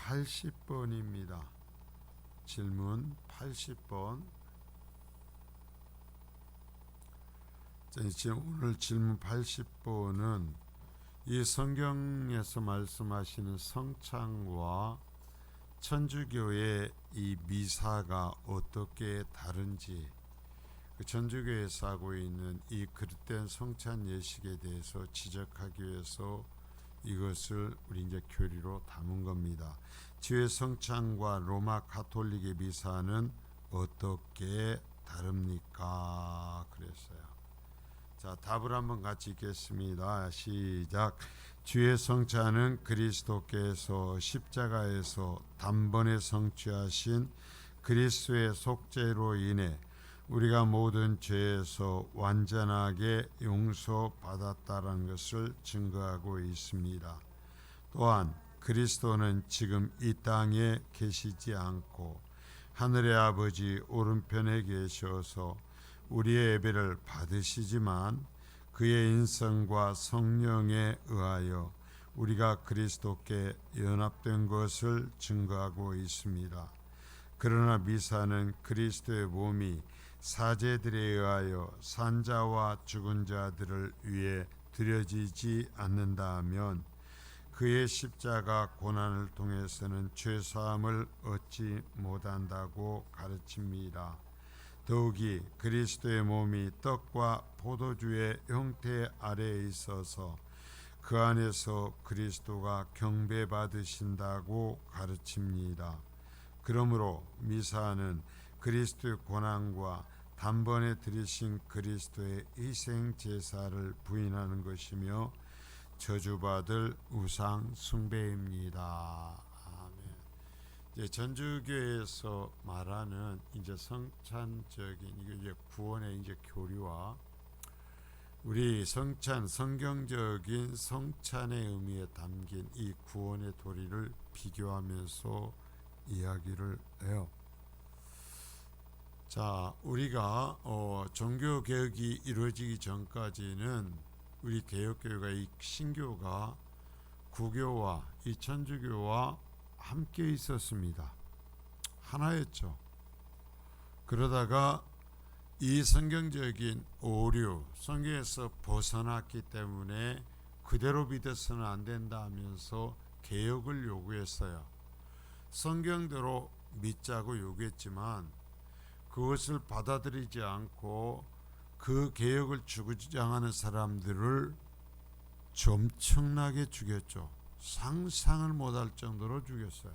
80번입니다. 질문 80번. 오늘 질문 80번은 이 성경에서 말씀하시는 성찬과 천주교의 이 미사가 어떻게 다른지, 그 천주교에서 하고 있는 이 그릇된 성찬 예식에 대해서 지적하기 위해서 이것을 우리 이제 교리로 담은 겁니다. 주의 성찬과 로마 가톨릭의 미사는 어떻게 다릅니까? 그랬어요. 자, 답을 한번 같이 읽겠습니다. 시작. 주의 성찬은 그리스도께서 십자가에서 단번에 성취하신 그리스도의 속죄로 인해 우리가 모든 죄에서 완전하게 용서받았다는 것을 증거하고 있습니다. 또한 그리스도는 지금 이 땅에 계시지 않고 하늘의 아버지 오른편에 계셔서 우리의 예배를 받으시지만 그의 인성과 성령에 의하여 우리가 그리스도께 연합된 것을 증거하고 있습니다. 그러나 미사는 그리스도의 몸이 사제들에 의하여 산자와 죽은 자들을 위해 드려지지 않는다 하면 그의 십자가 고난을 통해서는 죄사함을 얻지 못한다고 가르칩니다. 더욱이 그리스도의 몸이 떡과 포도주의 형태 아래에 있어서 그 안에서 그리스도가 경배받으신다고 가르칩니다. 그러므로 미사는 그리스도의 고난과 단번에 드리신 그리스도의 희생 제사를 부인하는 것이며 저주받을 우상 숭배입니다. 아멘. 이제 전주교에서 말하는 이제 성찬적인 이제 구원의 이제 교리와 우리 성찬 성경적인 성찬의 의미에 담긴 이 구원의 도리를 비교하면서 이야기를 해요. 자, 우리가 종교 개혁이 이루어지기 전까지는 우리 개혁교회가 이 신교가 구교와 이 천주교와 함께 있었습니다. 하나였죠. 그러다가 이 성경적인 오류, 성경에서 벗어났기 때문에 그대로 믿어서는 안 된다 하면서 개혁을 요구했어요. 성경대로 믿자고 요구했지만 그것을 받아들이지 않고 그 개혁을 주장하는 사람들을 엄청나게 죽였죠. 상상을 못할 정도로 죽였어요.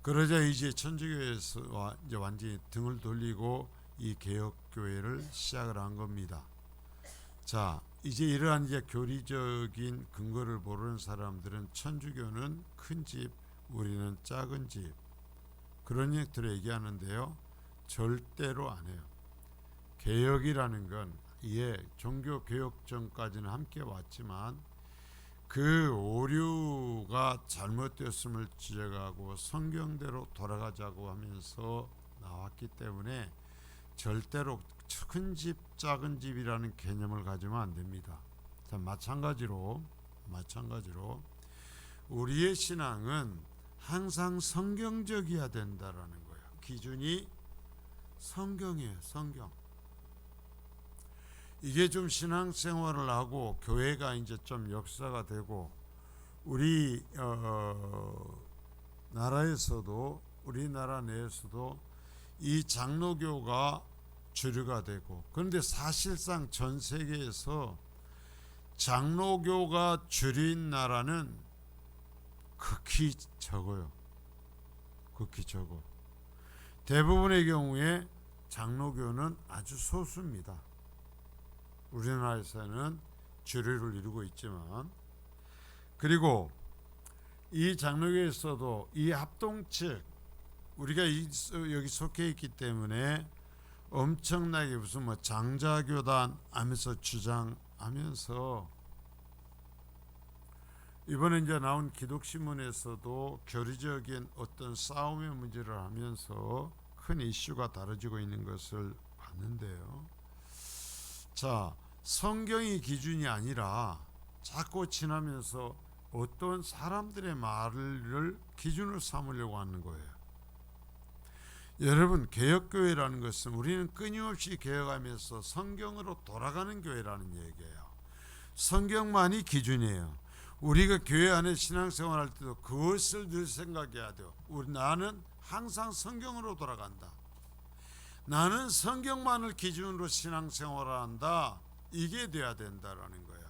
그러자 이제 천주교에서 이제 완전히 등을 돌리고 이 개혁교회를 시작을 한 겁니다. 자, 이제 이러한 이제 교리적인 근거를 모르는 사람들은 천주교는 큰 집, 우리는 작은 집, 그런 얘기들을 얘기하는데요. 절대로 안 해요. 개혁이라는 건 종교 개혁 전까지는 함께 왔지만 그 오류가 잘못되었음을 지적하고 성경대로 돌아가자고 하면서 나왔기 때문에 절대로 큰 집, 작은 집이라는 개념을 가지면 안 됩니다. 자, 마찬가지로 우리의 신앙은 항상 성경적이어야 된다라는 거예요. 기준이 성경이에요. 성경. 이게 좀 신앙생활을 하고 교회가 이제 좀 역사가 되고 우리 우리나라 내에서도 이 장로교가 주류가 되고, 그런데 사실상 전 세계에서 장로교가 주류인 나라는 극히 적어요. 극히 적어. 대부분의 경우에 장로교는 아주 소수입니다. 우리나라에서는 주류를 이루고 있지만, 그리고 이 장로교에서도 이 합동측, 우리가 여기 속해 있기 때문에 엄청나게 무슨 장자교단 하면서 주장하면서, 이번에 이제 나온 기독신문에서도 교리적인 어떤 싸움의 문제를 하면서 큰 이슈가 다뤄지고 있는 것을 봤는데요. 자, 성경이 기준이 아니라 자꾸 지나면서 어떤 사람들의 말을 기준으로 삼으려고 하는 거예요. 여러분, 개혁교회라는 것은 우리는 끊임없이 개혁하면서 성경으로 돌아가는 교회라는 얘기예요. 성경만이 기준이에요. 우리가 교회 안에 신앙생활할 때도 그것을 늘 생각해야 돼요. 나는 항상 성경으로 돌아간다. 나는 성경만을 기준으로 신앙생활을 한다. 이게 돼야 된다라는 거예요.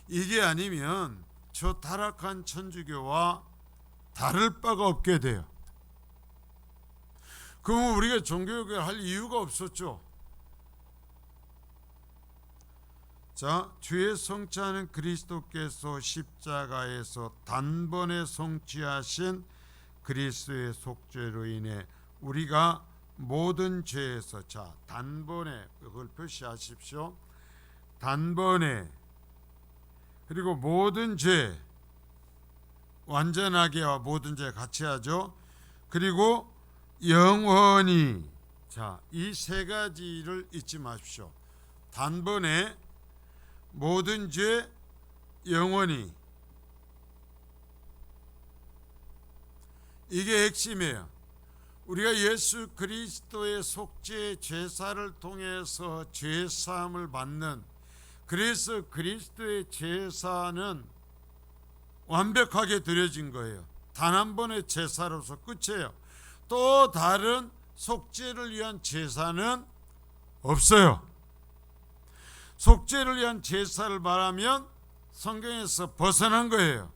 이게 아니면 저 타락한 천주교와 다를 바가 없게 돼요. 그럼 우리가 종교개혁을 할 이유가 없었죠. 자, 주의 성취하는 그리스도께서 십자가에서 단번에 성취하신 그리스도의 속죄로 인해 우리가 모든 죄에서, 자, 단번에, 그걸 표시하십시오. 단번에, 그리고 모든 죄, 완전하게와 모든 죄 같이 하죠. 그리고 영원히, 자, 이 세 가지를 잊지 마십시오. 단번에, 모든 죄, 영원히. 이게 핵심이에요. 우리가 예수 그리스도의 속죄 제사를 통해서 죄사함을 받는, 그래서 그리스도의 제사는 완벽하게 드려진 거예요. 단 한 번의 제사로서 끝이에요. 또 다른 속죄를 위한 제사는 없어요. 속죄를 위한 제사를 말하면 성경에서 벗어난 거예요.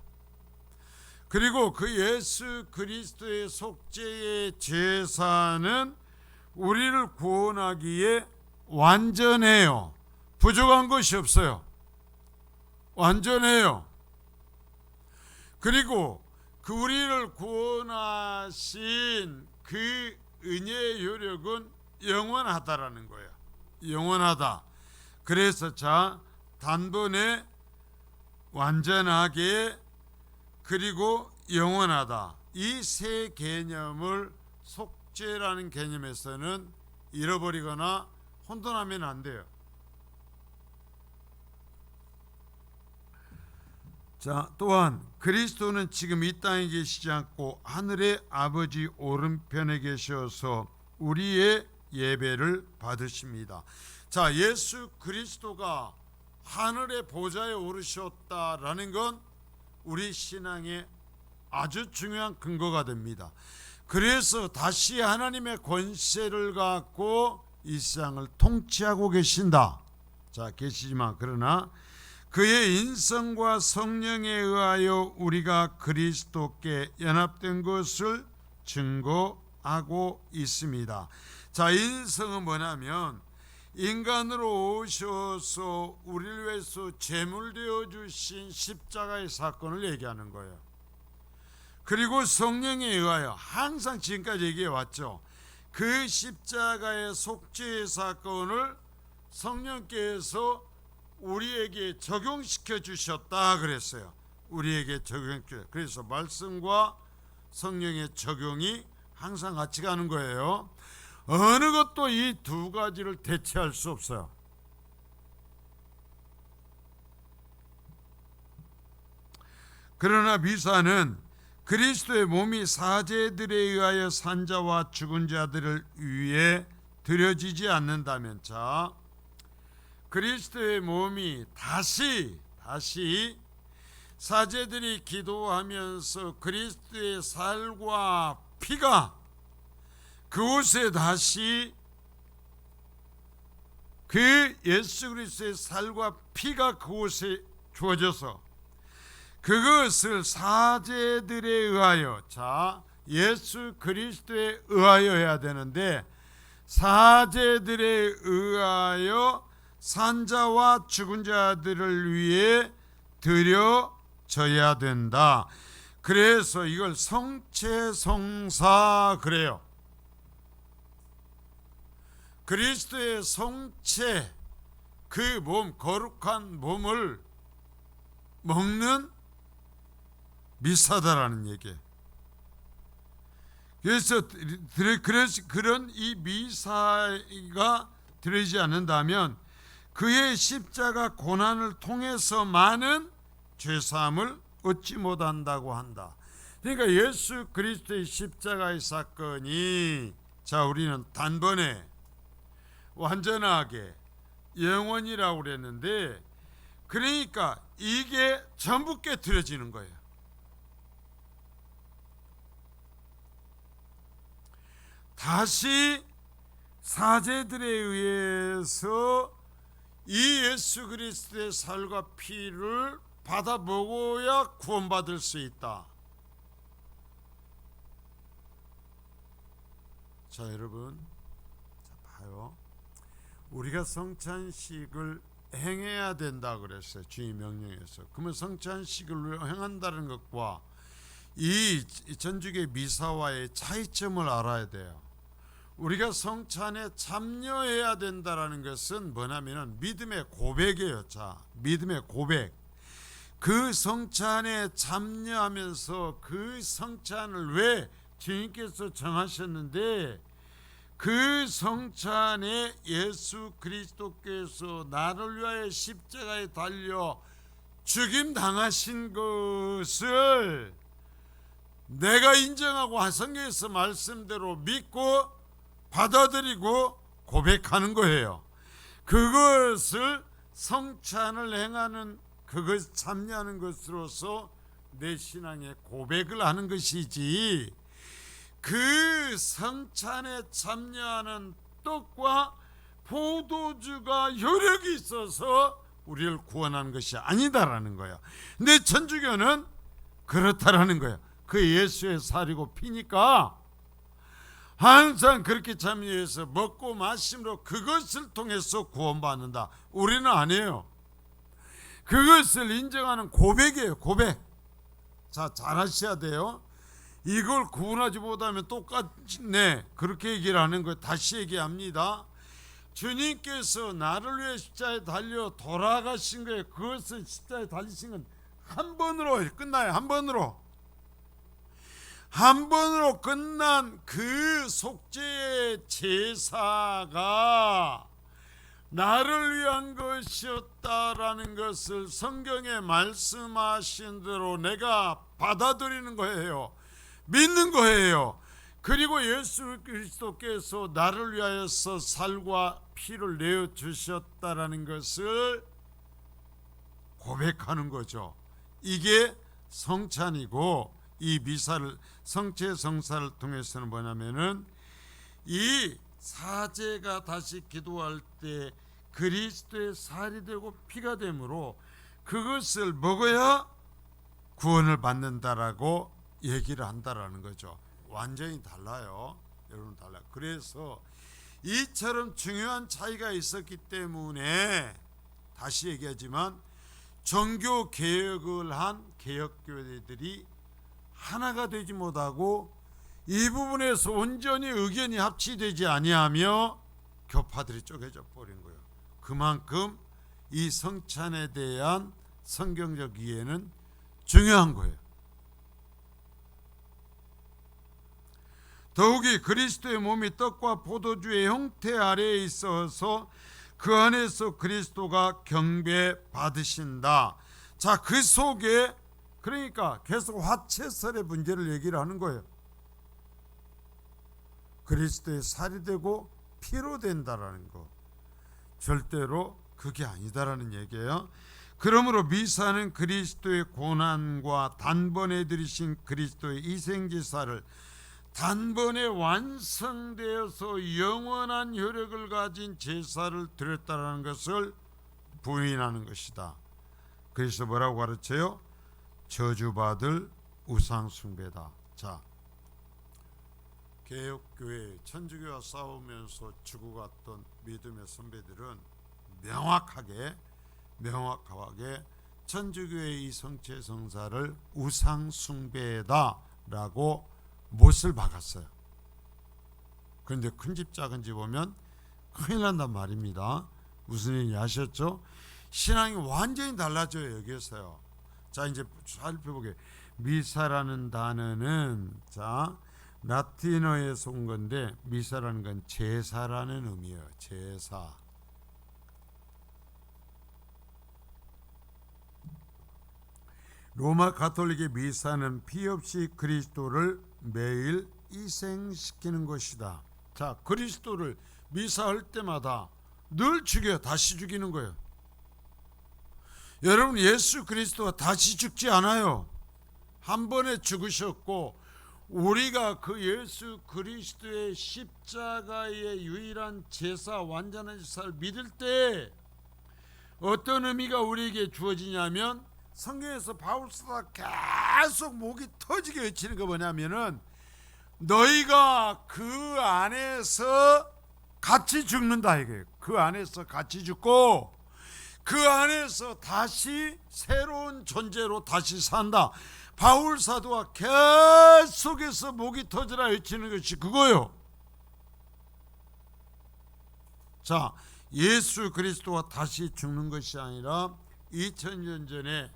그리고 그 예수 그리스도의 속죄의 제사는 우리를 구원하기에 완전해요. 부족한 것이 없어요. 완전해요. 그리고 그 우리를 구원하신 그 은혜의 효력은 영원하다라는 거예요. 영원하다. 그래서 자, 단번에, 완전하게, 그리고 영원하다. 이 세 개념을 속죄라는 개념에서는 잃어버리거나 혼돈하면 안 돼요. 자, 또한 그리스도는 지금 이 땅에 계시지 않고 하늘의 아버지 오른편에 계셔서 우리의 예배를 받으십니다. 자, 예수 그리스도가 하늘의 보좌에 오르셨다라는 건 우리 신앙의 아주 중요한 근거가 됩니다. 그래서 다시 하나님의 권세를 갖고 이 세상을 통치하고 계신다. 자, 계시지만 그러나 그의 인성과 성령에 의하여 우리가 그리스도께 연합된 것을 증거하고 있습니다. 자, 인성은 뭐냐면 인간으로 오셔서 우리를 위해서 제물되어 주신 십자가의 사건을 얘기하는 거예요. 그리고 성령에 의하여, 항상 지금까지 얘기해 왔죠. 그 십자가의 속죄의 사건을 성령께서 우리에게 적용시켜 주셨다 그랬어요. 우리에게 적용시켜. 그래서 말씀과 성령의 적용이 항상 같이 가는 거예요. 어느 것도 이 두 가지를 대체할 수 없어요. 그러나 미사는 그리스도의 몸이 사제들에 의하여 산 자와 죽은 자들을 위해 드려지지 않는다면, 자, 그리스도의 몸이 다시 사제들이 기도하면서 그리스도의 살과 피가 그곳에 다시, 그 예수 그리스도의 살과 피가 그곳에 주어져서 그것을 사제들에 의하여, 자, 예수 그리스도에 의하여 해야 되는데 사제들에 의하여 산자와 죽은 자들을 위해 드려져야 된다. 그래서 이걸 성체성사 그래요. 그리스도의 성체, 그 몸, 거룩한 몸을 먹는 미사다라는 얘기예요. 그래서 그런 이 미사가 들어지지 않는다면 그의 십자가 고난을 통해서만은 죄사함을 얻지 못한다고 한다. 그러니까 예수 그리스도의 십자가의 사건이 자 우리는 단번에 완전하게 영원이라고 그랬는데 그러니까 이게 전부 깨트려지는 거예요. 다시 사제들에 의해서 이 예수 그리스도의 살과 피를 받아 먹어야 구원받을 수 있다. 자 여러분, 자 봐요. 우리가 성찬식을 행해야 된다 그랬어요. 주의 명령에서. 그러면 성찬식을 행한다는 것과 이 전주교 미사와의 차이점을 알아야 돼요. 우리가 성찬에 참여해야 된다라는 것은 뭐냐면 믿음의 고백이에요. 자, 믿음의 고백. 그 성찬에 참여하면서 그 성찬을 왜 주님께서 정하셨는데 그 성찬에 예수 그리스도께서 나를 위하여 십자가에 달려 죽임 당하신 것을 내가 인정하고 성경에서 말씀대로 믿고 받아들이고 고백하는 거예요. 그것을 성찬을 행하는 그것 참여하는 것으로서 내 신앙의 고백을 하는 것이지 그 성찬에 참여하는 떡과 포도주가 효력이 있어서 우리를 구원하는 것이 아니다라는 거예요. 근데 천주교는 그렇다라는 거예요. 그 예수의 살이고 피니까 항상 그렇게 참여해서 먹고 마심으로 그것을 통해서 구원받는다. 우리는 아니에요. 그것을 인정하는 고백이에요. 고백. 자, 잘 하셔야 돼요. 이걸 구원하지 못하면 똑같네 그렇게 얘기를 하는 거예요. 다시 얘기합니다. 주님께서 나를 위해 십자가에 달려 돌아가신 거예요. 그것을 십자가에 달리신 건 한 번으로 끝나요. 한 번으로 끝난 그 속죄의 제사가 나를 위한 것이었다라는 것을 성경에 말씀하신 대로 내가 받아들이는 거예요. 믿는 거예요. 그리고 예수 그리스도께서 나를 위하여서 살과 피를 내어 주셨다라는 것을 고백하는 거죠. 이게 성찬이고 이 미사를 성체 성사를 통해서는 뭐냐면은 이 사제가 다시 기도할 때 그리스도의 살이 되고 피가 되므로 그것을 먹어야 구원을 받는다라고 얘기를 한다라는 거죠. 완전히 달라요. 여러분 달라요. 그래서 이처럼 중요한 차이가 있었기 때문에 다시 얘기하지만 종교 개혁을 한 개혁교회들이 하나가 되지 못하고 이 부분에서 온전히 의견이 합치되지 아니하며 교파들이 쪼개져 버린 거예요. 그만큼 이 성찬에 대한 성경적 이해는 중요한 거예요. 더욱이 그리스도의 몸이 떡과 포도주의 형태 아래에 있어서 그 안에서 그리스도가 경배받으신다. 자, 그 속에 그러니까 계속 화채설의 문제를 얘기를 하는 거예요. 그리스도의 살이 되고 피로 된다라는 거. 절대로 그게 아니다라는 얘기예요. 그러므로 미사는 그리스도의 고난과 단번에 드리신 그리스도의 희생제사를 단번에 완성되어서 영원한 효력을 가진 제사를 드렸다는 것을 부인하는 것이다. 그래서 뭐라고 가르쳐요? 저주받을 우상숭배다. 자, 개혁교회 천주교와 싸우면서 죽어갔던 믿음의 선배들은 명확하게 천주교의 이 성체 성사를 우상숭배다라고 못을 박았어요. 그런데 큰 집 작은 집 오면 큰일 난단 말입니다. 무슨 일이 아셨죠? 신앙이 완전히 달라져요. 여기에서요. 자, 이제 살펴보게. 미사라는 단어는 자 라틴어에서 온 건데 미사라는 건 제사라는 의미예요. 제사. 로마 가톨릭의 미사는 피 없이 그리스도를 매일 희생시키는 것이다. 자, 그리스도를 미사할 때마다 늘 죽여 다시 죽이는 거예요. 여러분, 예수 그리스도가 다시 죽지 않아요. 한 번에 죽으셨고 우리가 그 예수 그리스도의 십자가의 유일한 제사, 완전한 제사를 믿을 때 어떤 의미가 우리에게 주어지냐면, 성경에서 바울사가 계속 목이 터지게 외치는 거 뭐냐면은, 너희가 그 안에서 같이 죽는다 이거예요. 그 안에서 같이 죽고 그 안에서 다시 새로운 존재로 다시 산다. 바울 사도가 계속해서 목이 터지라 외치는 것이 그거요. 자, 예수 그리스도가 다시 죽는 것이 아니라 2000년 전에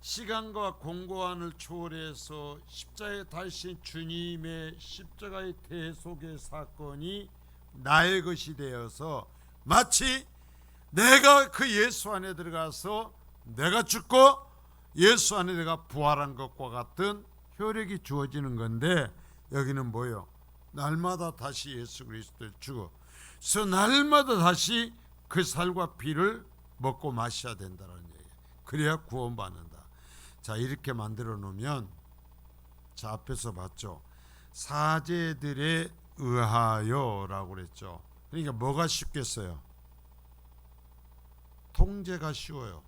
시간과 공고한을 초월해서 십자가에 달리신 주님의 십자가의 대속의 사건이 나의 것이 되어서 마치 내가 그 예수 안에 들어가서 내가 죽고 예수 안에 내가 부활한 것과 같은 효력이 주어지는 건데, 여기는 뭐예요? 날마다 다시 예수 그리스도를 죽어 그래서 날마다 다시 그 살과 피를 먹고 마셔야 된다는 얘기예요. 그래야 구원받는다. 자, 이렇게 만들어 놓으면, 자, 앞에서 봤죠. 사제들에 의하여 라고 그랬죠. 그러니까 뭐가 쉽겠어요? 통제가 쉬워요.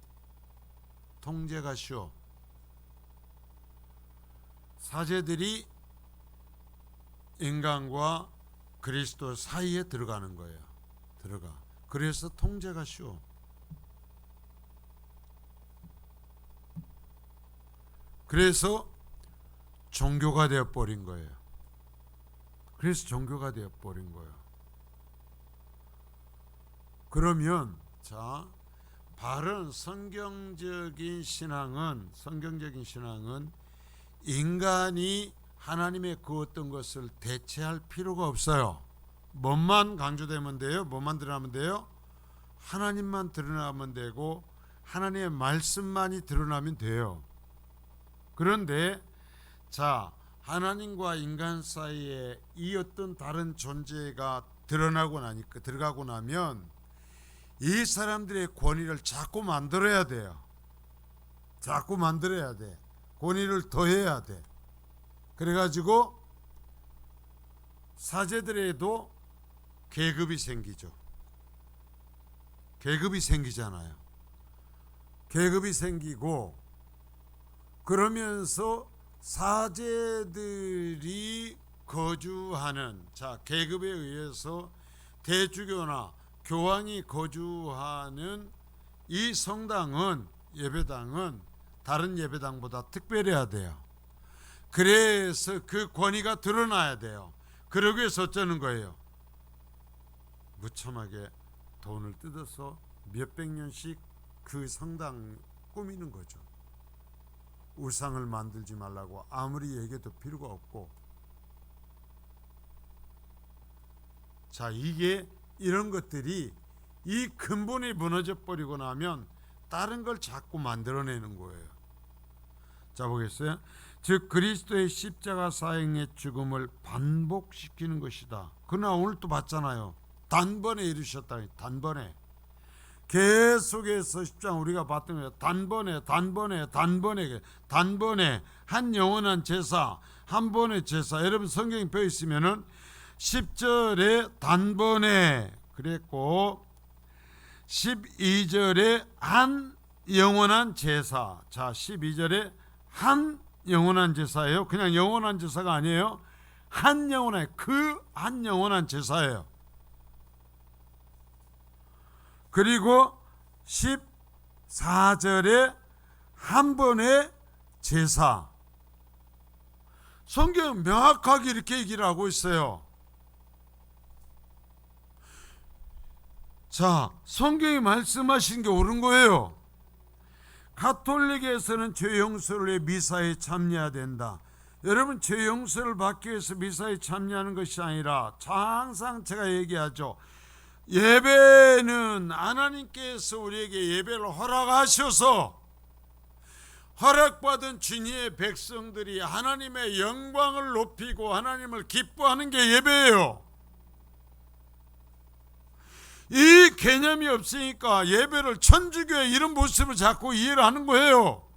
통제가 쉬워. 사제들이 인간과 그리스도 사이에 들어가는 거예요. 들어가. 그래서 통제가 쉬워. 그래서 종교가 되어버린 거예요. 그래서 종교가 되어버린 거예요. 그러면 자, 바른 성경적인 신앙은 인간이 하나님의 그 어떤 것을 대체할 필요가 없어요. 뭐만 강조되면 돼요? 뭐만 드러나면 돼요? 하나님만 드러나면 되고 하나님의 말씀만이 드러나면 돼요. 그런데 자, 하나님과 인간 사이에 이 어떤 다른 존재가 들어가고 나면 이 사람들의 권위를 자꾸 만들어야 돼요. 자꾸 만들어야 돼. 권위를 더해야 돼. 그래가지고 사제들에도 계급이 생기죠. 계급이 생기잖아요. 계급이 생기고 그러면서 사제들이 거주하는, 자, 계급에 의해서 대주교나 교황이 거주하는 이 성당은, 예배당은 다른 예배당보다 특별해야 돼요. 그래서 그 권위가 드러나야 돼요. 그러기 위해서 어쩌는 거예요? 무참하게 돈을 뜯어서 몇백 년씩 그 성당 꾸미는 거죠. 우상을 만들지 말라고 아무리 얘기해도 필요가 없고. 자, 이게 이런 것들이 이 근본이 무너져 버리고 나면 다른 걸 자꾸 만들어내는 거예요. 자, 보겠어요? 즉 그리스도의 십자가 사형의 죽음을 반복시키는 것이다. 그러나 오늘 또 봤잖아요. 단번에 이루셨다. 단번에. 계속해서 십자가 우리가 봤던 거예요. 단번에 한 영원한 제사, 한 번의 제사. 여러분 성경에 펴 있으면은 10절에 단번에 그랬고 12절에 한 영원한 제사. 자, 12절에 한 영원한 제사예요. 그냥 영원한 제사가 아니에요. 한 영원한, 그 한 영원한 제사예요. 그리고 14절에 한 번의 제사. 성경은 명확하게 이렇게 얘기를 하고 있어요. 자, 성경이 말씀하신 게 옳은 거예요. 가톨릭에서는 죄 용서를 위해 미사에 참여해야 된다. 여러분, 죄 용서를 받기 위해서 미사에 참여하는 것이 아니라, 항상 제가 얘기하죠. 예배는 하나님께서 우리에게 예배를 허락받은 진리의 백성들이 하나님의 영광을 높이고 하나님을 기뻐하는 게 예배예요. 이 개념이 없으니까 예배를 천주교의 이런 모습을 자꾸 이해를 하는 거예요.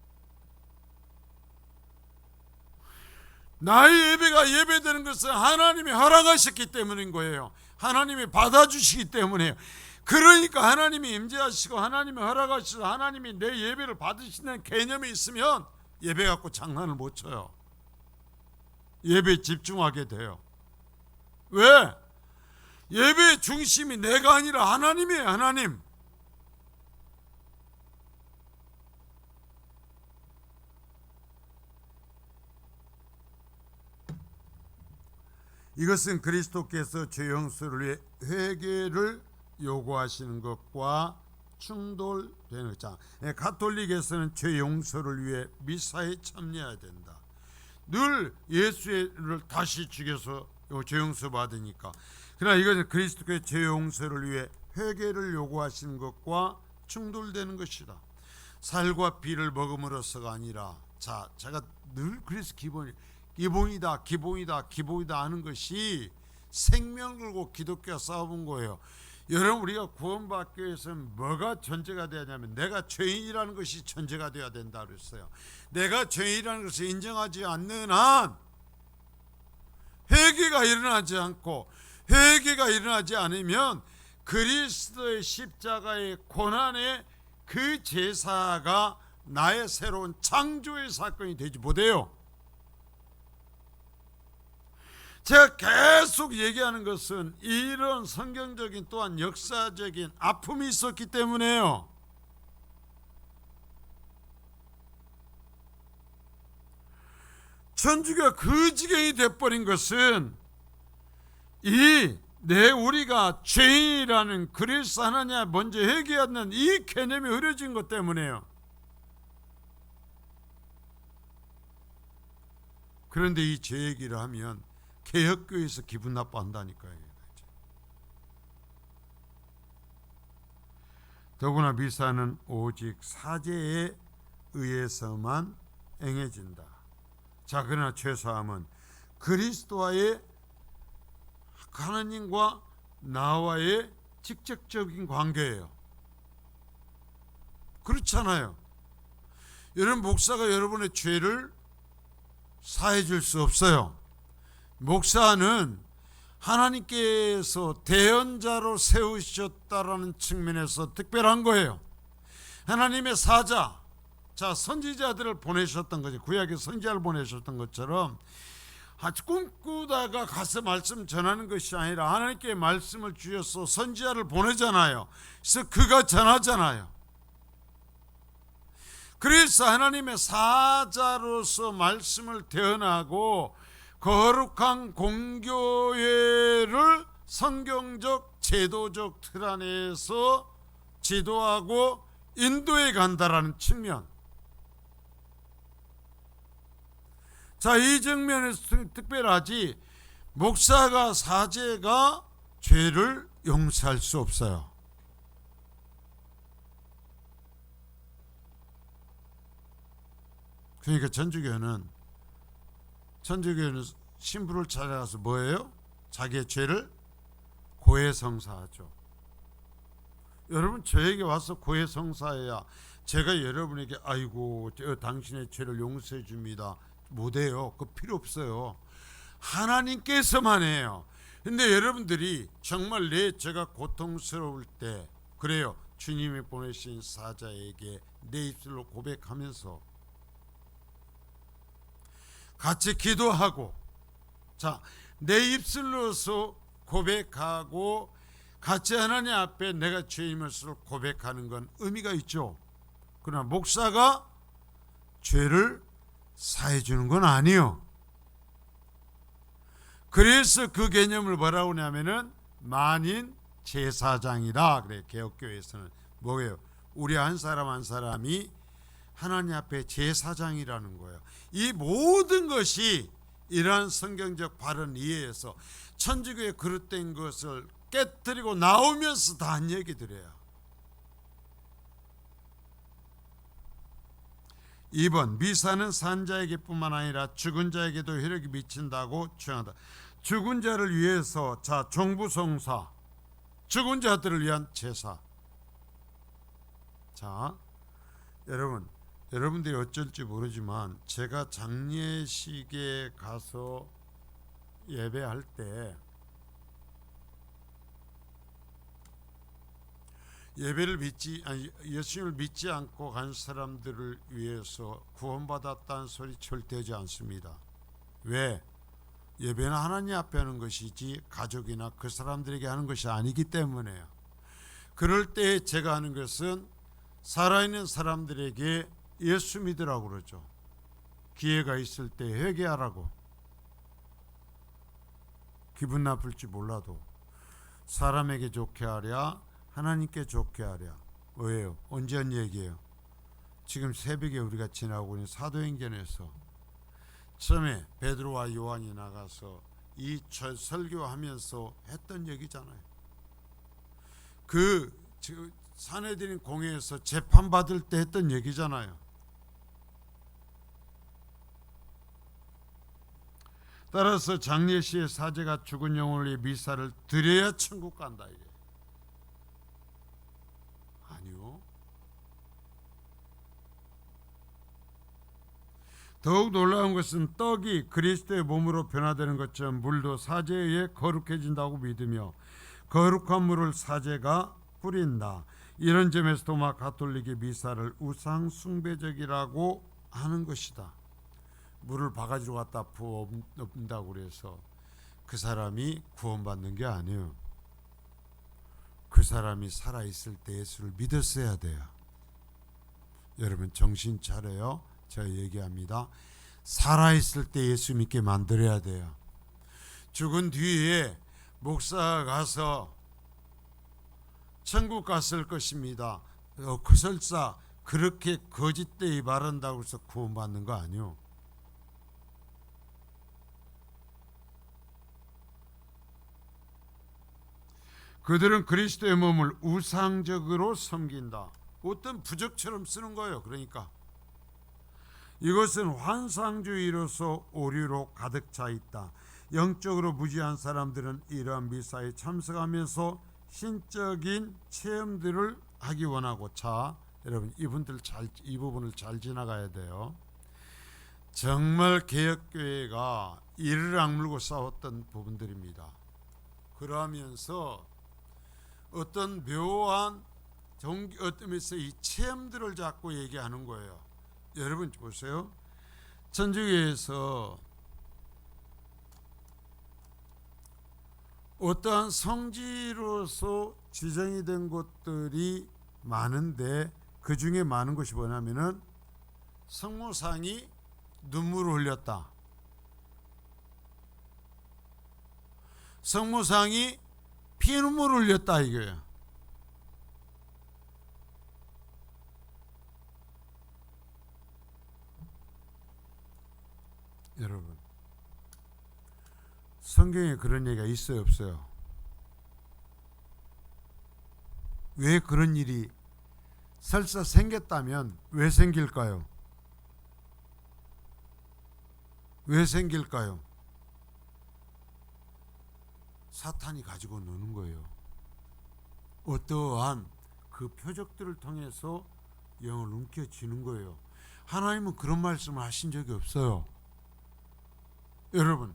나의 예배가 예배되는 것은 하나님이 허락하셨기 때문인 거예요. 하나님이 받아주시기 때문에요. 그러니까 하나님이 임재하시고 하나님이 허락하시고 하나님이 내 예배를 받으시는 개념이 있으면 예배 갖고 장난을 못 쳐요. 예배에 집중하게 돼요. 왜? 예배의 중심이 내가 아니라 하나님이에요. 하나님. 이것은 그리스도께서 죄 용서를 위해 회개를 요구하시는 것과 충돌되는 것. 가톨릭에서는 죄 용서를 위해 미사에 참여해야 된다. 늘 예수를 다시 죽여서 죄 용서 받으니까. 그러나 이것은 그리스도의 죄 용서를 위해 회개를 요구하시는 것과 충돌되는 것이다. 살과 피를 먹음으로써가 아니라, 자, 제가 늘 그래서 기본이다 하는 것이 생명 걸고 기독교가 싸워본 거예요. 여러분, 우리가 구원받기 위해서는 뭐가 전제가 되냐면 내가 죄인이라는 것이 전제가 되어야 된다 그랬어요. 내가 죄인이라는 것을 인정하지 않는 한 회개가 일어나지 않고, 회개가 일어나지 않으면 그리스도의 십자가의 고난의 그 제사가 나의 새로운 창조의 사건이 되지 못해요. 제가 계속 얘기하는 것은 이런 성경적인 또한 역사적인 아픔이 있었기 때문에요. 천주교가 그 지경이 돼버린 것은 우리가 죄인이라는 그리스도 하나님 먼저 회개하는 이 개념이 흐려진 것 때문에요. 그런데 이 죄 얘기를 하면 개혁교회에서 기분 나빠한다니까요. 더구나 미사는 오직 사제에 의해서만 행해진다. 자, 그러나 죄사함은 그리스도와의, 하나님과 나와의 직접적인 관계예요. 그렇잖아요. 여러분, 목사가 여러분의 죄를 사해 줄 수 없어요. 목사는 하나님께서 대언자로 세우셨다라는 측면에서 특별한 거예요. 하나님의 사자, 자, 선지자들을 보내셨던 거죠. 구약에 선지자를 보내셨던 것처럼 꿈꾸다가 가서 말씀 전하는 것이 아니라 하나님께 말씀을 주셔서 선지자를 보내잖아요. 그래서 그가 전하잖아요. 그래서 하나님의 사자로서 말씀을 대언하고 거룩한 공교회를 성경적 제도적 틀 안에서 지도하고 인도해 간다라는 측면. 자, 이 측면에서 특별하지, 목사가, 사제가 죄를 용서할 수 없어요. 그러니까 천주교는 신부를 찾아가서 뭐예요? 자기의 죄를 고해성사하죠. 여러분, 저에게 와서 고해성사해야 제가 여러분에게 아이고 당신의 죄를 용서해 줍니다 못해요. 그거 필요 없어요. 하나님께서만 해요. 근데 여러분들이 정말 내 죄가 고통스러울 때, 그래요, 주님이 보내신 사자에게 내 입술로 고백하면서 같이 기도하고, 자, 내 입술로서 고백하고 같이 하나님 앞에 내가 죄임을 고백하는 건 의미가 있죠. 그러나 목사가 죄를 사해 주는 건 아니요. 그래서 그 개념을 뭐라고 하냐면은 만인 제사장이다. 그래, 개혁교회에서는 뭐예요? 우리 한 사람 한 사람이 하나님 앞에 제사장이라는 거예요. 이 모든 것이 이러한 성경적 바른 이해에서 천주교의 그릇된 것을 깨뜨리고 나오면서 다 한 얘기들이에요. 2번 미사는 산 자에게뿐만 아니라 죽은 자에게도 혜력이 미친다고 주장한다. 죽은 자를 위해서 자 종부성사, 죽은 자들을 위한 제사. 자 여러분들이 어쩔지 모르지만 제가 장례식에 가서 예배할 때 예수님을 믿지 않고 간 사람들을 위해서 구원받았다는 소리 절대 하지 않습니다. 왜? 예배는 하나님 앞에 하는 것이지 가족이나 그 사람들에게 하는 것이 아니기 때문에요. 그럴 때 제가 하는 것은 살아있는 사람들에게 예수 믿으라고 그러죠. 기회가 있을 때 회개하라고. 기분 나쁠지 몰라도 사람에게 좋게 하랴 하나님께 좋게 하랴. 왜요? 언제 한 얘기예요? 지금 새벽에 우리가 지나고 있는 사도행전에서 처음에 베드로와 요한이 나가서 이 설교하면서 했던 얘기잖아요. 그 산헤드린 공회에서 재판받을 때 했던 얘기잖아요. 따라서 장례시의 사제가 죽은 영혼을 위해 미사를 드려야 천국 간다 이게. 아니요. 더욱 놀라운 것은 떡이 그리스도의 몸으로 변화되는 것처럼 물도 사제에 의해 거룩해진다고 믿으며 거룩한 물을 사제가 뿌린다. 이런 점에서 도마 가톨릭의 미사를 우상 숭배적이라고 하는 것이다. 물을 바가지로 갖다 부어놓는다고 그래서 그 사람이 구원받는 게 아니에요. 그 사람이 살아있을 때 예수를 믿었어야 돼요. 여러분 정신 차려요. 제가 얘기합니다. 살아있을 때 예수 믿게 만들어야 돼요. 죽은 뒤에 목사가 가서 천국 갔을 것입니다. 그 설사 그렇게 거짓되이 말한다고 해서 구원받는 거 아니요. 그들은 그리스도의 몸을 우상적으로 섬긴다. 어떤 부적처럼 쓰는 거예요. 그러니까 이것은 환상주의로서 오류로 가득 차 있다. 영적으로 무지한 사람들은 이러한 미사에 참석하면서 신적인 체험들을 하기 원하고, 자 여러분 이 부분을 잘 지나가야 돼요. 정말 개혁교회가 이를 악물고 싸웠던 부분들입니다. 그러면서 어떤 묘한 어떤 면에서 이 체험들을 자꾸 얘기하는 거예요. 여러분 보세요. 천주교에서 어떠한 성지로서 지정이 된 곳들이 많은데 그 중에 많은 것이 뭐냐면은 성모상이 눈물을 흘렸다. 성모상이 피눈물을 흘렸다 이거예요. 여러분 성경에 그런 얘기가 있어요 없어요? 왜 그런 일이 설사 생겼다면 왜 생길까요? 왜 생길까요? 사탄이 가지고 노는 거예요. 어떠한 그 표적들을 통해서 영을 움켜쥐는 거예요. 하나님은 그런 말씀을 하신 적이 없어요. 여러분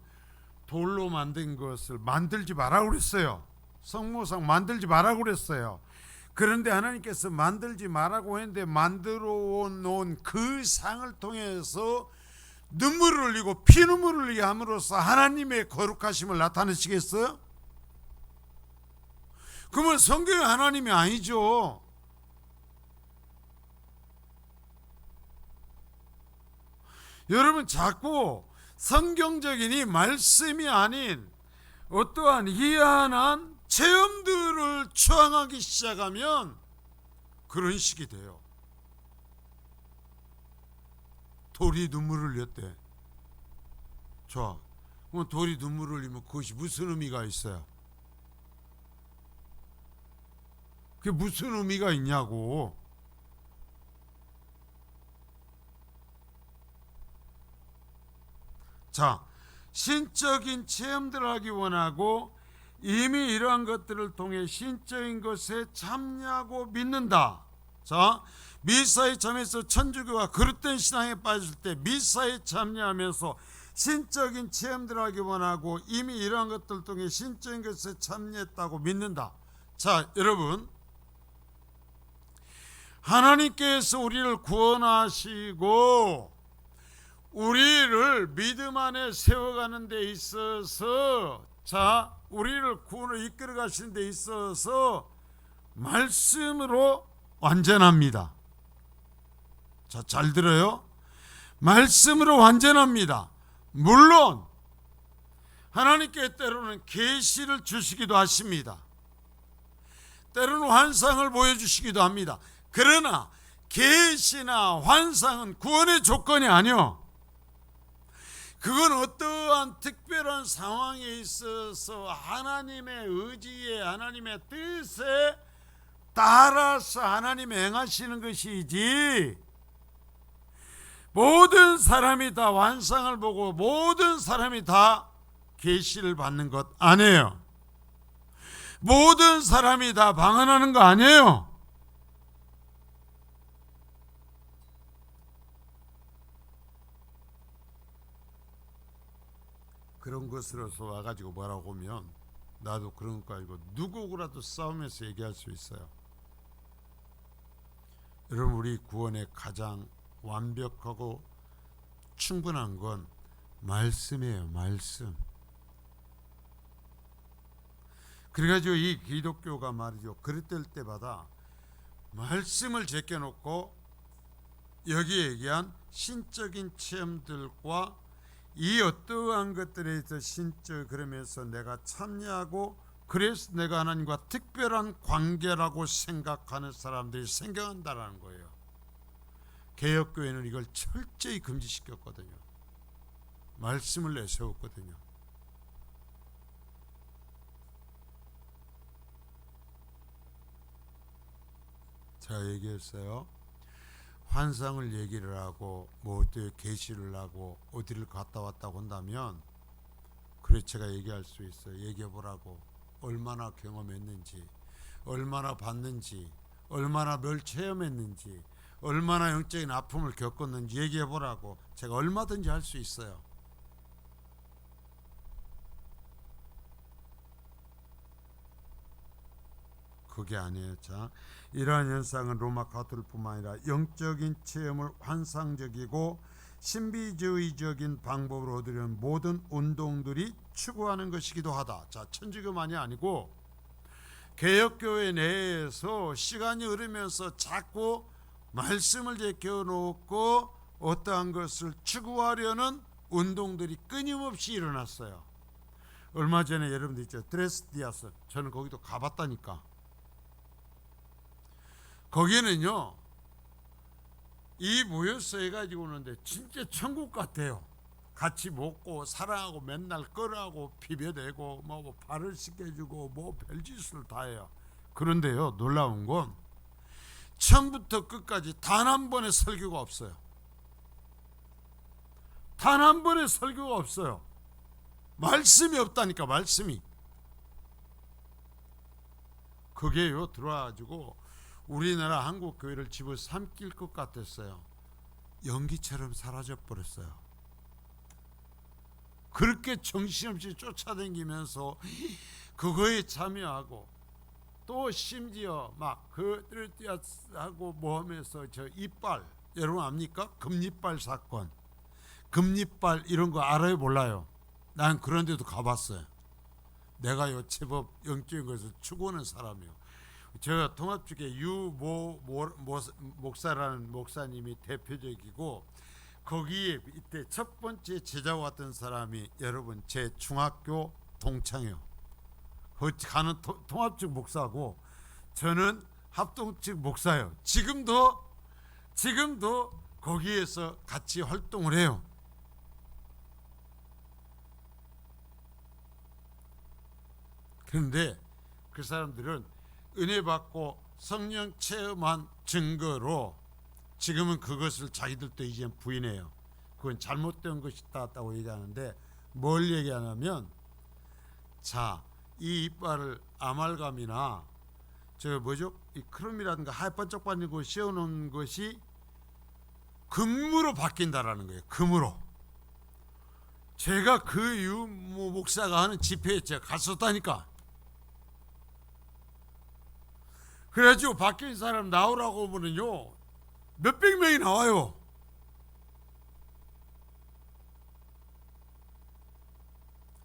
돌로 만든 것을 만들지 말라고 그랬어요. 성모상 만들지 말라고 그랬어요. 그런데 하나님께서 만들지 말라고 했는데 만들어 놓은 그 상을 통해서 눈물을 흘리고 피눈물을 흘리게 함으로써 하나님의 거룩하심을 나타내시겠어요? 그러면 성경의 하나님이 아니죠. 여러분 자꾸 성경적인 이 말씀이 아닌 어떠한 희한한 체험들을 추앙하기 시작하면 그런 식이 돼요. 돌이 눈물을 흘렸대. 좋아. 그럼 돌이 눈물을 흘리면 그것이 무슨 의미가 있어요? 그게 무슨 의미가 있냐고. 자, 신적인 체험들을 하기 원하고 이미 이러한 것들을 통해 신적인 것에 참여하고 믿는다. 자, 미사에 참여해서 천주교가 그릇된 신앙에 빠질 때 미사에 참여하면서 신적인 체험들을 하기 원하고 이미 이러한 것들을 통해 신적인 것에 참여했다고 믿는다. 자, 여러분, 하나님께서 우리를 구원하시고 우리를 믿음 안에 세워가는 데 있어서, 자, 우리를 구원을 이끌어 가시는 데 있어서 말씀으로 완전합니다. 자, 잘 들어요. 말씀으로 완전합니다. 물론 하나님께 때로는 계시를 주시기도 하십니다. 때로는 환상을 보여주시기도 합니다. 그러나 계시나 환상은 구원의 조건이 아니요, 그건 어떠한 특별한 상황에 있어서 하나님의 의지에, 하나님의 뜻에 따라서 하나님이 행하시는 것이지, 모든 사람이 다 환상을 보고 모든 사람이 다 계시를 받는 것 아니에요. 모든 사람이 다 방언하는 거 아니에요. 그런 것으로서 와가지고 뭐라고 하면 나도 그런 거 아니고 누구라도 싸우면서 얘기할 수 있어요. 여러분, 우리 구원의 가장 완벽하고 충분한 건 말씀이에요. 말씀. 그래가지고 이 기독교가 말이죠, 그릇될 때마다 말씀을 제껴놓고 여기에 얘기한 신적인 체험들과 이 어떠한 것들에 있어 신적, 그러면서 내가 참여하고 그래서 내가 하나님과 특별한 관계라고 생각하는 사람들이 생겨난다는 거예요. 개혁교회는 이걸 철저히 금지시켰거든요. 말씀을 내세웠거든요. 제가 얘기했어요. 환상을 얘기를 하고 뭐 어떻게 계시를 하고 어디를 갔다 왔다고 한다면, 그래 제가 얘기할 수 있어요. 얘기해 보라고. 얼마나 경험했는지, 얼마나 봤는지, 얼마나 뭘 체험했는지, 얼마나 영적인 아픔을 겪었는지 얘기해 보라고. 제가 얼마든지 할 수 있어요. 그게 아니에요. 자, 이러한 현상은 로마 가톨릭뿐만 아니라 영적인 체험을 환상적이고 신비주의적인 방법으로 얻으려는 모든 운동들이 추구하는 것이기도 하다. 자, 천주교만이 아니고 개혁교회 내에서 시간이 흐르면서 자꾸 말씀을 제껴놓고 어떠한 것을 추구하려는 운동들이 끊임없이 일어났어요. 얼마 전에 여러분들 있죠, 드레스디아스. 저는 거기도 가봤다니까. 거기는요, 이 모여서 해가지고 오는데 진짜 천국 같아요. 같이 먹고 사랑하고 맨날 끌하고 비벼대고 뭐 발을 씻겨주고 뭐 별짓을 다 해요. 그런데요, 놀라운 건 처음부터 끝까지 단 한 번의 설교가 없어요. 단 한 번의 설교가 없어요. 말씀이 없다니까. 말씀이. 그게요, 들어와가지고 우리나라 한국 교회를 집어삼킬 것 같았어요. 연기처럼 사라져 버렸어요. 그렇게 정신없이 쫓아다니면서 그거에 참여하고, 또 심지어 막 그들을 하고 뭐 하면서 저 이빨, 여러분 압니까? 금리빨 사건, 금리빨 이런 거 알아요, 몰라요? 난 그런 데도 가봤어요. 내가요, 제법 영적인 것을 추구하는 사람이요. 제가 통합주교 유모 목사라는 목사님이 대표적이고, 거기에 이때 첫 번째 제자와 왔던 사람이 여러분 제 중학교 동창이요. 거기 가는 통합측 목사고 저는 합동측 목사예요. 지금도 거기에서 같이 활동을 해요. 그런데 그 사람들은 은혜 받고 성령 체험한 증거로 지금은 그것을 자기들도 이제 부인해요. 그건 잘못된 것이다고 얘기하는데 뭘 얘기하냐면 자, 이 이빨을 아말감이나 저 뭐죠? 이 크롬이라든가 하얀반짝반짝한 거 씌워놓은 것이 금으로 바뀐다라는 거예요. 금으로. 제가 그 유모 목사가 하는 집회에 제가 갔었다니까. 그래가지고 바뀐 사람 나오라고 하면요 몇백 명이 나와요.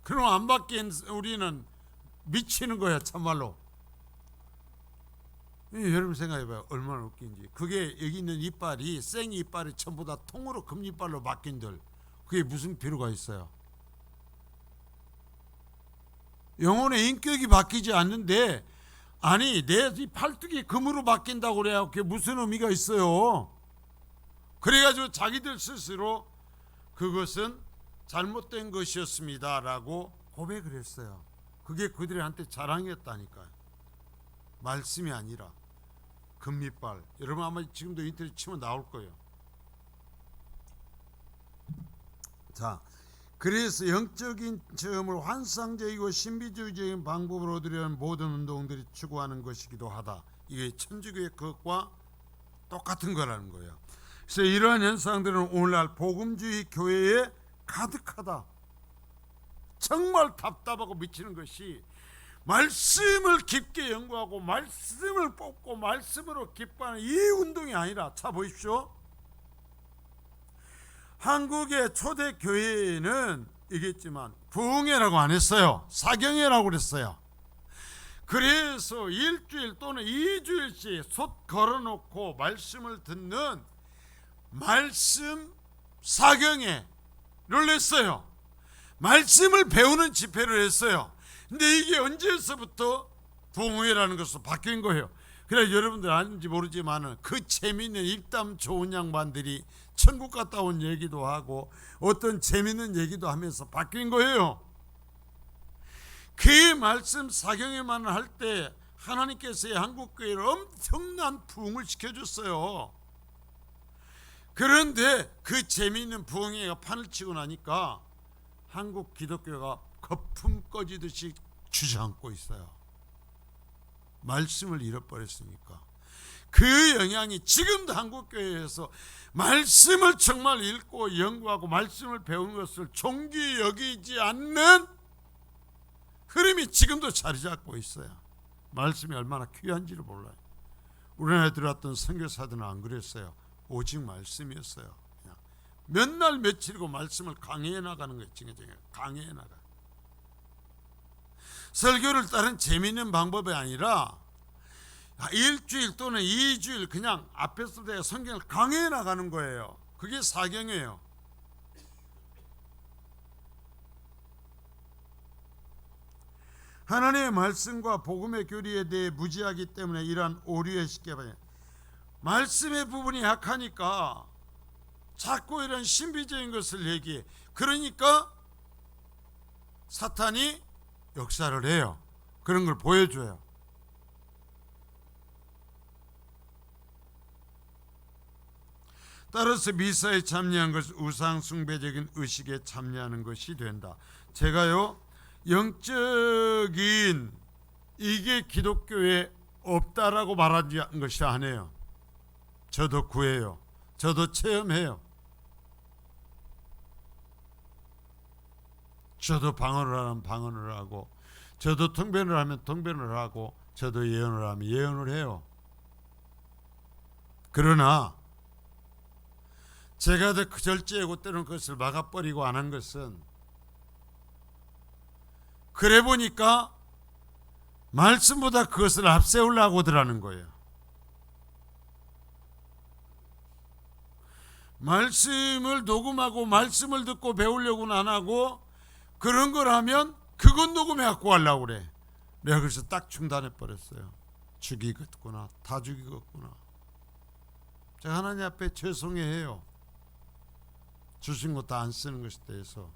그럼 안 바뀐 우리는 미치는 거야 참말로. 여러분 생각해봐요. 얼마나 웃긴지. 그게 여기 있는 이빨이 생 이빨이 전부 다 통으로 금이빨로 바뀐들 그게 무슨 필요가 있어요? 영혼의 인격이 바뀌지 않는데 아니 내 이 팔뚝이 금으로 바뀐다고 그래야 그게 무슨 의미가 있어요? 그래가지고 자기들 스스로 그것은 잘못된 것이었습니다 라고 고백을 했어요. 그게 그들한테 자랑이었다니까요. 말씀이 아니라 금이빨. 여러분 아마 지금도 인터넷 치면 나올 거예요. 자, 그래서 영적인 체험을 환상적이고 신비주의적인 방법으로 얻으려는 모든 운동들이 추구하는 것이기도 하다. 이게 천주교의 그것과 똑같은 거라는 거예요. 그래서 이러한 현상들은 오늘날 복음주의 교회에 가득하다. 정말 답답하고 미치는 것이 말씀을 깊게 연구하고 말씀을 뽑고 말씀으로 기뻐하는 이 운동이 아니라 자 보십시오. 한국의 초대 교회에는 얘기했지만 부흥회라고 안 했어요. 사경회라고 그랬어요. 그래서 일주일 또는 2주일씩 솥 걸어놓고 말씀을 듣는 말씀 사경회를 했어요. 말씀을 배우는 집회를 했어요. 근데 이게 언제서부터 부흥회라는 것으로 바뀐 거예요. 그래 여러분들 아는지 모르지만 그 재미있는 입담 좋은 양반들이 천국 갔다 온 얘기도 하고 어떤 재미있는 얘기도 하면서 바뀐 거예요. 그 말씀 사경회만 할 때 하나님께서 한국교회를 엄청난 부흥을 시켜줬어요. 그런데 그 재미있는 부흥회가 판을 치고 나니까 한국 기독교가 거품 꺼지듯이 주저앉고 있어요. 말씀을 잃어버렸으니까. 그 영향이 지금도 한국교회에서 말씀을 정말 읽고 연구하고 말씀을 배우는 것을 존귀 여기지 않는 흐름이 지금도 자리 잡고 있어요. 말씀이 얼마나 귀한지를 몰라요. 우리나라에 들어왔던 선교사들은 안 그랬어요. 오직 말씀이었어요. 그냥 몇 날 며칠이고 말씀을 강해해 나가는 거예요. 강해해 나가. 설교를 따른 재미있는 방법이 아니라 일주일 또는 2주일 그냥 앞에서 내가 성경을 강해해 나가는 거예요. 그게 사경이에요. 하나님의 말씀과 복음의 교리에 대해 무지하기 때문에 이러한 오류에 쉽게 봐요. 말씀의 부분이 약하니까 자꾸 이런 신비적인 것을 얘기해. 그러니까 사탄이 역사를 해요. 그런 걸 보여줘요. 따라서 미사에 참여한 것은 우상숭배적인 의식에 참여하는 것이 된다. 제가요 영적인 이게 기독교에 없다라고 말하는 것이 아니에요. 저도 구해요. 저도 체험해요. 저도 방언을 하면 방언을 하고, 저도 통변을 하면 통변을 하고, 저도 예언을 하면 예언을 해요. 그러나 제가 더 절제하고 때는 그것을 막아버리고 안 한 것은 그래 보니까 말씀보다 그것을 앞세우려고 하더라는 거예요. 말씀을 녹음하고 말씀을 듣고 배우려고는 안 하고 그런 걸 하면 그건 녹음해 갖고 하려고 그래. 내가 그래서 딱 중단해 버렸어요. 죽이겠구나. 다 죽이겠구나. 제가 하나님 앞에 죄송해요. 주신 거 다 안 쓰는 것에 대해서.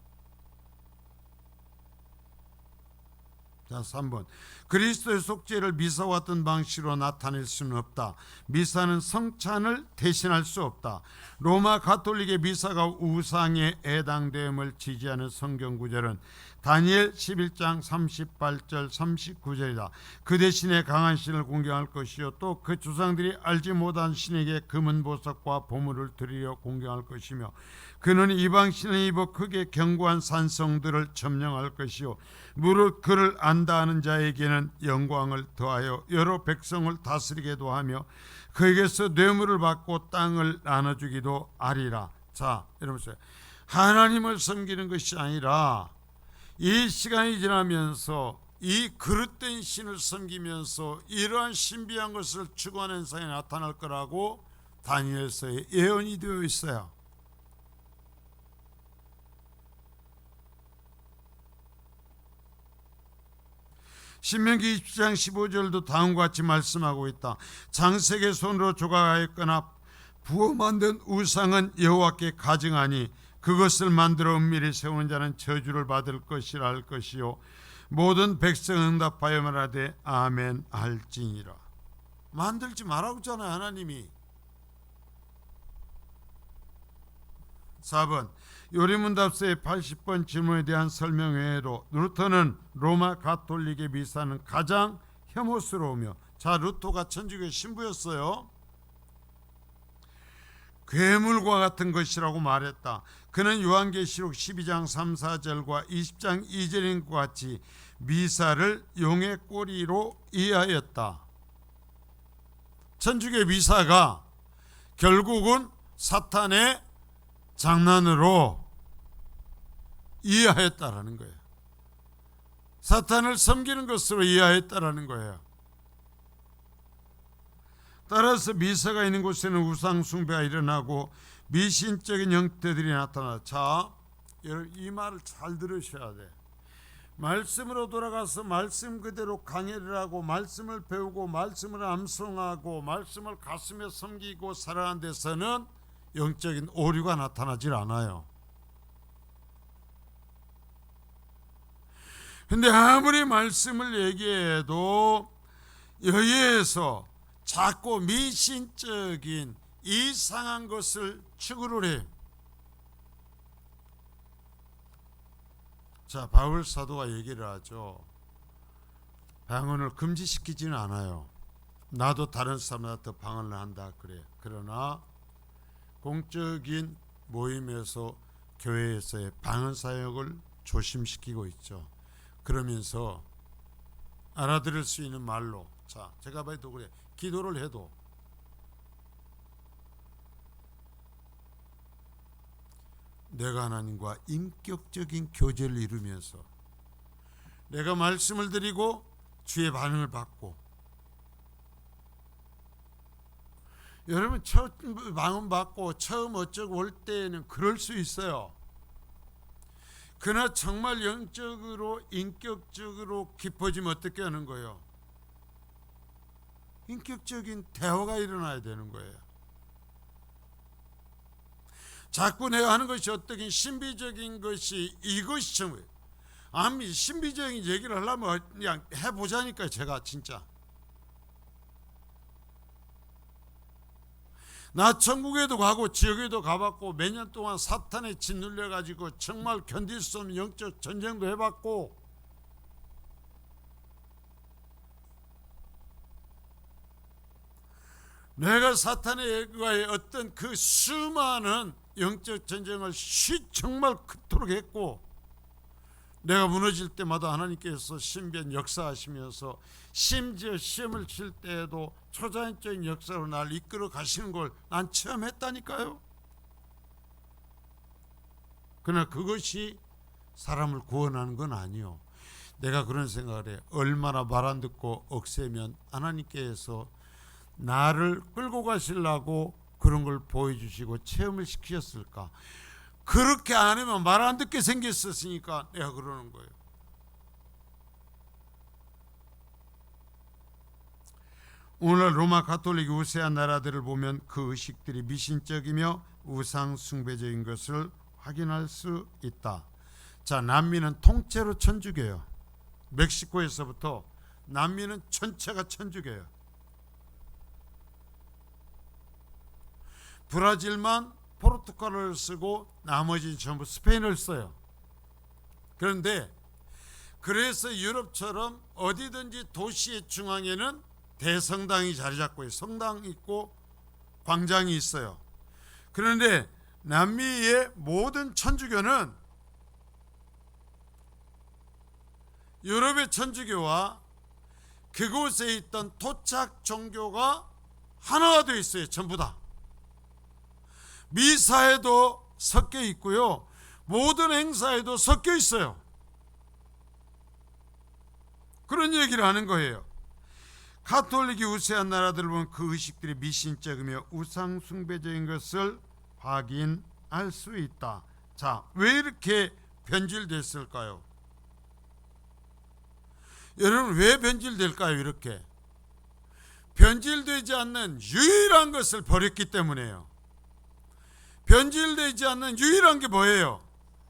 자, 3번. 그리스도의 속죄를 미사와 같은 방식으로 나타낼 수는 없다. 미사는 성찬을 대신할 수 없다. 로마 가톨릭의 미사가 우상에 해당됨을 지지하는 성경 구절은 다니엘 11장 38절 39절이다. 그 대신에 강한 신을 공경할 것이요 또 그 조상들이 알지 못한 신에게 금은 보석과 보물을 드리려 공경할 것이며 그는 이방 신을 입어 크게 견고한 산성들을 점령할 것이요 무릇 그를 안다 하는 자에게는 영광을 더하여 여러 백성을 다스리게도 하며 그에게서 뇌물을 받고 땅을 나눠주기도 하리라. 자, 여러분, 하나님을 섬기는 것이 아니라 이 시간이 지나면서 이 그릇된 신을 섬기면서 이러한 신비한 것을 추구하는 사람이 나타날 거라고 다니엘서에 예언이 되어 있어요. 신명기 20장 15절도 다음과 같이 말씀하고 있다. 장색의 손으로 조각하였거나 부어 만든 우상은 여호와께 가증하니 그것을 만들어 은밀히 세우는 자는 저주를 받을 것이라 할 것이요 모든 백성 응답하여 말하되 아멘 할지니라. 만들지 말라고 했잖아요, 하나님이. 4번. 요리문답서의 80번 질문에 대한 설명 외에도 루터는 로마 가톨릭의 미사는 가장 혐오스러우며, 자, 루터가 천주교 신부였어요. 괴물과 같은 것이라고 말했다. 그는 요한계시록 12장 3, 4절과 20장 2절인 것 같이 미사를 용의 꼬리로 이해하였다. 천주교 미사가 결국은 사탄의 장난으로 이해하였다라는 거예요. 사탄을 섬기는 것으로 이해하였다라는 거예요. 따라서 미사가 있는 곳에는 우상 숭배가 일어나고 미신적인 형태들이 나타나. 자, 여러분 이 말을 잘 들으셔야 돼. 말씀으로 돌아가서 말씀 그대로 강해를 하고 말씀을 배우고 말씀을 암송하고 말씀을 가슴에 섬기고 살아가는 데서는 영적인 오류가 나타나질 않아요. 근데 아무리 말씀을 얘기해도 여기에서 자꾸 미신적인 이상한 것을 추구를 해. 자, 바울 사도가 얘기를 하죠. 방언을 금지시키지는 않아요. 나도 다른 사람한테 방언을 한다 그래. 그러나 공적인 모임에서 교회에서의 방언 사역을 조심시키고 있죠. 그러면서 알아들을 수 있는 말로, 자, 제가 봐도 그래. 기도를 해도 내가 하나님과 인격적인 교제를 이루면서 내가 말씀을 드리고 주의 반응을 받고, 여러분 처음 방언 받고 처음 어쩌고 올 때에는 그럴 수 있어요. 그러나 정말 영적으로 인격적으로 깊어지면 어떻게 하는 거예요? 인격적인 대화가 일어나야 되는 거예요. 자꾸 내가 하는 것이 어떻게 신비적인 것이 이것이 정말 아니 신비적인 얘기를 하려면 그냥 해보자니까. 제가 진짜 나 천국에도 가고 지옥에도 가봤고 몇 년 동안 사탄에 짓눌려 가지고 정말 견딜 수 없는 영적 전쟁도 해봤고, 내가 사탄에 의해 어떤 그 수많은 영적 전쟁을 정말 그토록 했고, 내가 무너질 때마다 하나님께서 신비한 역사하시면서 심지어 시험을 칠 때에도 초자연적인 역사로 날 이끌어 가시는 걸 난 체험했다니까요. 그러나 그것이 사람을 구원하는 건 아니요. 내가 그런 생각을 해. 얼마나 말 안 듣고 억세면 하나님께서 나를 끌고 가시려고 그런 걸 보여주시고 체험을 시키셨을까. 그렇게 안 하면 말 안 듣게 생겼으니까 내가 그러는 거예요. 오늘날 로마 가톨릭이 우세한 나라들을 보면 그 의식들이 미신적이며 우상 숭배적인 것을 확인할 수 있다. 자, 남미는 통째로 천주교예요. 멕시코에서부터 남미는 전체가 천주교예요. 브라질만 포르투갈어를 쓰고 나머지는 전부 스페인어를 써요. 그런데 그래서 유럽처럼 어디든지 도시의 중앙에는 대성당이 자리 잡고 있어요. 성당이 있고 광장이 있어요. 그런데 남미의 모든 천주교는 유럽의 천주교와 그곳에 있던 토착 종교가 하나가 되어 있어요. 전부 다. 미사에도 섞여 있고요. 모든 행사에도 섞여 있어요. 그런 얘기를 하는 거예요. 가톨릭이 우세한 나라들을 보면 그 의식들이 미신적이며 우상 숭배적인 것을 확인할 수 있다. 자, 왜 이렇게 변질됐을까요? 여러분, 왜 변질될까요? 이렇게 변질되지 않는 유일한 것을 버렸기 때문에요. 변질되지 않는 유일한 게 뭐예요?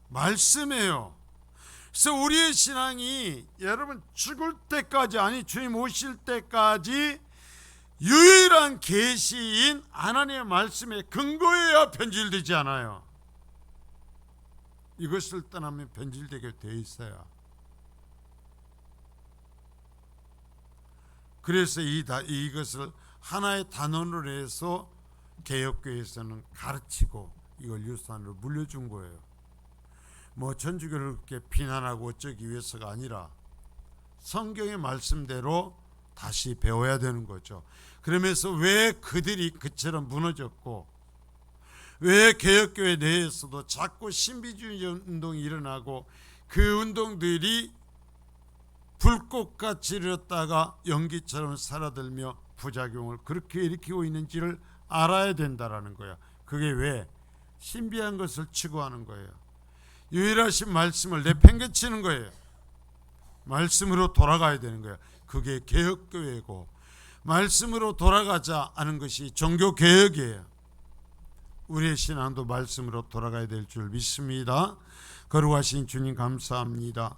말씀이에요. 그래서 우리의 신앙이 여러분 죽을 때까지, 아니 주님 오실 때까지 유일한 계시인 하나님의 말씀에 근거해야 변질되지 않아요. 이것을 떠나면 변질되게 돼 있어요. 그래서 이것을 하나의 단원으로 해서 개혁교회에서는 가르치고 이걸 유산으로 물려준 거예요. 뭐 천주교를 그렇게 비난하고 어쩌기 위해서가 아니라 성경의 말씀대로 다시 배워야 되는 거죠. 그러면서 왜 그들이 그처럼 무너졌고 왜 개혁교회 내에서도 자꾸 신비주의 운동이 일어나고 그 운동들이 불꽃같이 일었다가 연기처럼 사라들며 부작용을 그렇게 일으키고 있는지를 알아야 된다라는 거야. 그게 왜? 신비한 것을 추구하는 거예요. 유일하신 말씀을 내팽개치는 거예요. 말씀으로 돌아가야 되는 거예요. 그게 개혁교회고, 말씀으로 돌아가자 하는 것이 종교개혁이에요. 우리의 신앙도 말씀으로 돌아가야 될 줄 믿습니다. 거룩하신 주님 감사합니다.